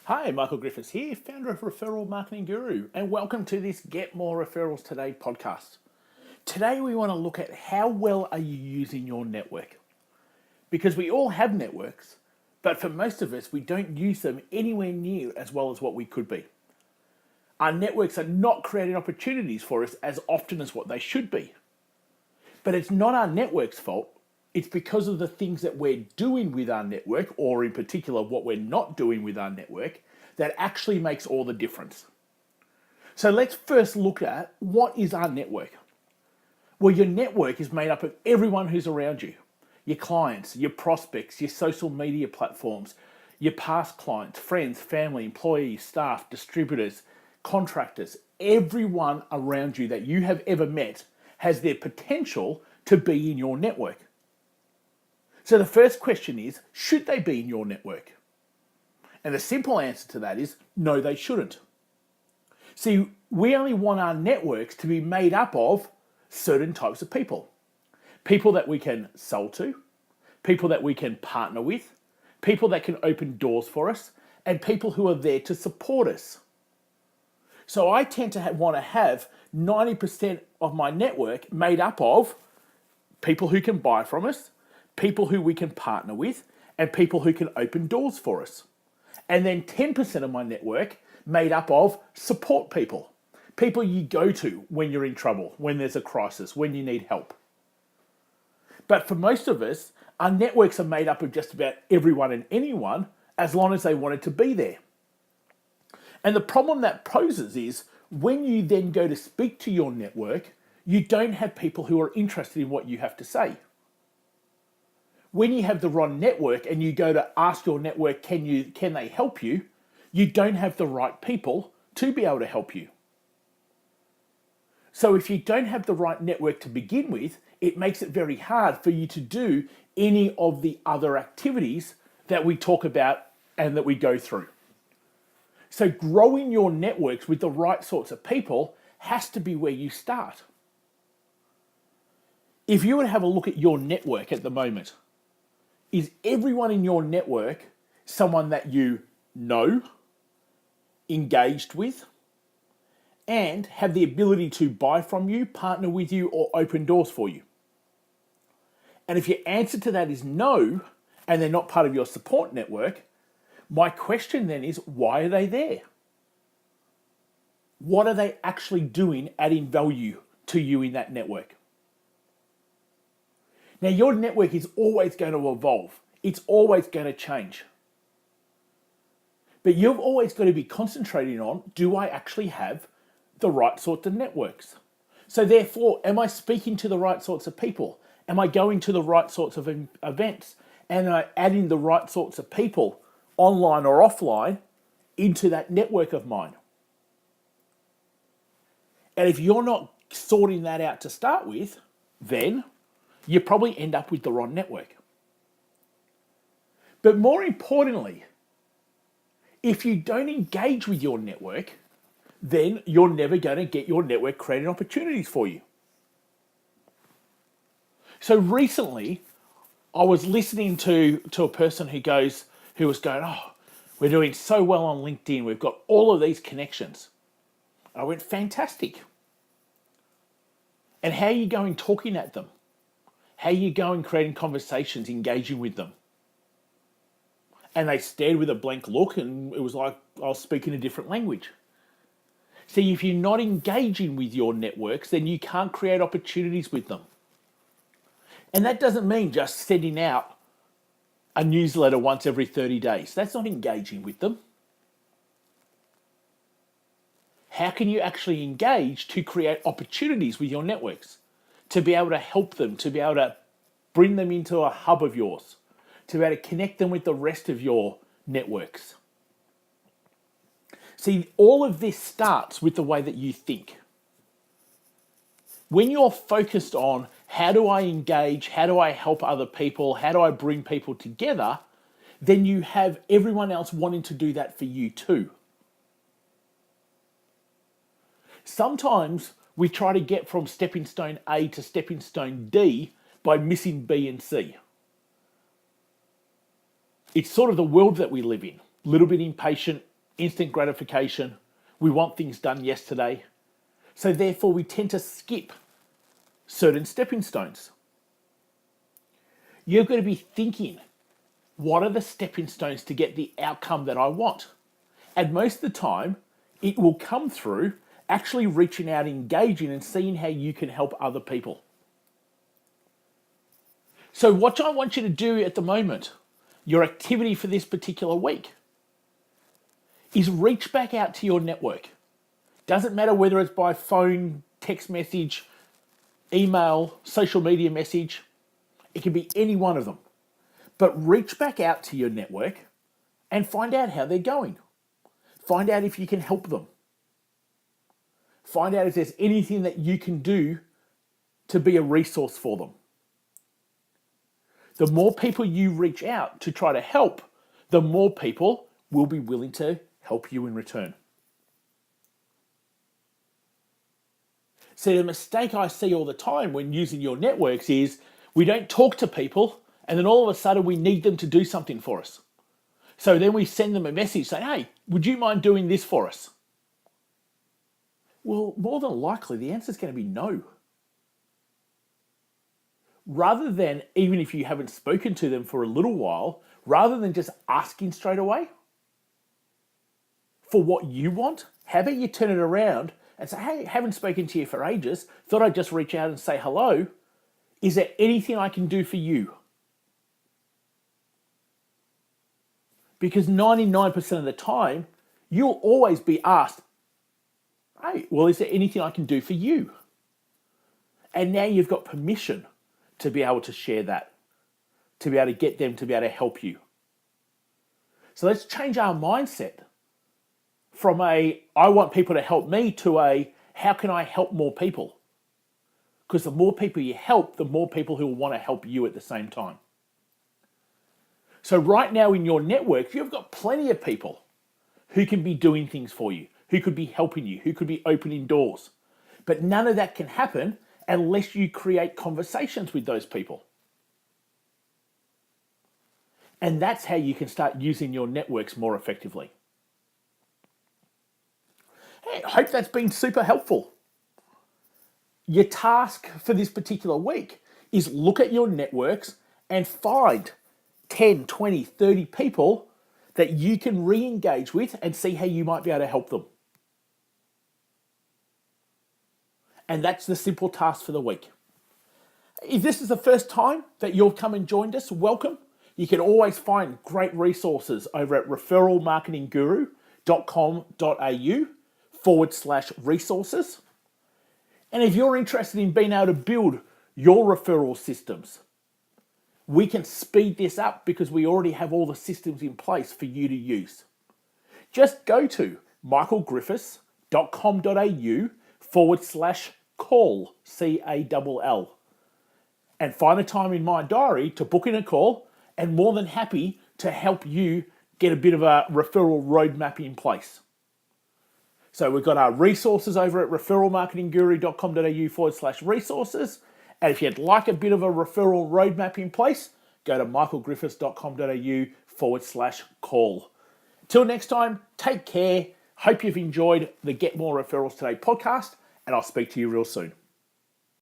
Hi, Michael Griffiths here, founder of Referral Marketing Guru, and welcome to this Get More Referrals Today podcast. Today we want to look at how well are you using your network? Because we all have networks, but for most of us, we don't use them anywhere near as well as what we could be. Our networks are not creating opportunities for us as often as what they should be. But it's not our network's fault. It's because of the things that we're doing with our network, or in particular, what we're not doing with our network, that actually makes all the difference. So let's first look at what is our network. Well, your network is made up of everyone who's around you. Your clients, your prospects, your social media platforms, your past clients, friends, family, employees, staff, distributors, contractors, everyone around you that you have ever met has their potential to be in your network. So the first question is, should they be in your network? And the simple answer to that is, no, they shouldn't. See, we only want our networks to be made up of certain types of people. People that we can sell to, people that we can partner with, people that can open doors for us, and people who are there to support us. So I tend to want to have 90% of my network made up of people who can buy from us, people who we can partner with, and people who can open doors for us. And then 10% of my network made up of support people. People you go to when you're in trouble, when there's a crisis, when you need help. But for most of us, our networks are made up of just about everyone and anyone as long as they wanted to be there. And the problem that poses is when you then go to speak to your network, you don't have people who are interested in what you have to say. When you have the wrong network and you go to ask your network, can they help you? You don't have the right people to be able to help you. So if you don't have the right network to begin with, it makes it very hard for you to do any of the other activities that we talk about and that we go through. So growing your networks with the right sorts of people has to be where you start. If you were to have a look at your network at the moment, is everyone in your network someone that you know, engaged with, and have the ability to buy from you, partner with you, or open doors for you? And if your answer to that is no, and they're not part of your support network, my question then is, why are they there? What are they actually doing, adding value to you in that network? Now, your network is always going to evolve. It's always going to change. But you've always got to be concentrating on, do I actually have the right sorts of networks? So therefore, am I speaking to the right sorts of people? Am I going to the right sorts of events? And am I adding the right sorts of people, online or offline, into that network of mine? And if you're not sorting that out to start with, then you probably end up with the wrong network. But more importantly, if you don't engage with your network, then you're never going to get your network creating opportunities for you. So recently, I was listening to a person who was going, oh, we're doing so well on LinkedIn. We've got all of these connections. I went, fantastic. And how are you going talking at them? How are you going creating conversations, engaging with them? And they stared with a blank look, and it was like I was speaking a different language. See, if you're not engaging with your networks, then you can't create opportunities with them. And that doesn't mean just sending out a newsletter once every 30 days. That's not engaging with them. How can you actually engage to create opportunities with your networks? To be able to help them, to be able to bring them into a hub of yours, to be able to connect them with the rest of your networks. See, all of this starts with the way that you think. When you're focused on how do I engage, how do I help other people, how do I bring people together, then you have everyone else wanting to do that for you too. Sometimes we try to get from stepping stone A to stepping stone D by missing B and C. It's sort of the world that we live in. A little bit impatient, instant gratification. We want things done yesterday. So therefore we tend to skip certain stepping stones. You've got to be thinking, what are the stepping stones to get the outcome that I want? And most of the time, it will come through actually reaching out, engaging, and seeing how you can help other people. So what I want you to do at the moment, your activity for this particular week, is reach back out to your network. Doesn't matter whether it's by phone, text message, email, social media message. It can be any one of them. But reach back out to your network and find out how they're going. Find out if you can help them. Find out if there's anything that you can do to be a resource for them. The more people you reach out to try to help, the more people will be willing to help you in return. So the mistake I see all the time when using your networks is we don't talk to people and then all of a sudden we need them to do something for us. So then we send them a message saying, hey, would you mind doing this for us? Well, more than likely the answer is going to be no. Rather than, even if you haven't spoken to them for a little while, rather than just asking straight away for what you want, how about you turn it around and say, hey, haven't spoken to you for ages, thought I'd just reach out and say hello. Is there anything I can do for you? Because 99% of the time, you'll always be asked, hey, well, is there anything I can do for you? And now you've got permission to be able to share that, to be able to get them to be able to help you. So let's change our mindset from I want people to help me to how can I help more people? Because the more people you help, the more people who will want to help you at the same time. So right now in your network, you've got plenty of people who can be doing things for you, who could be helping you, who could be opening doors. But none of that can happen unless you create conversations with those people. And that's how you can start using your networks more effectively. Hey, I hope that's been super helpful. Your task for this particular week is look at your networks and find 10, 20, 30 people that you can re-engage with and see how you might be able to help them. And that's the simple task for the week. If this is the first time that you've come and joined us, welcome. You can always find great resources over at referralmarketingguru.com.au/resources. And if you're interested in being able to build your referral systems, we can speed this up because we already have all the systems in place for you to use. Just go to michaelgriffiths.com.au/call, CALL, and find a time in my diary to book in a call, and more than happy to help you get a bit of a referral roadmap in place. So we've got our resources over at referralmarketingguru.com.au/resources. And if you'd like a bit of a referral roadmap in place, go to michaelgriffiths.com.au/call. Till next time, take care. Hope you've enjoyed the Get More Referrals Today podcast, and I'll speak to you real soon.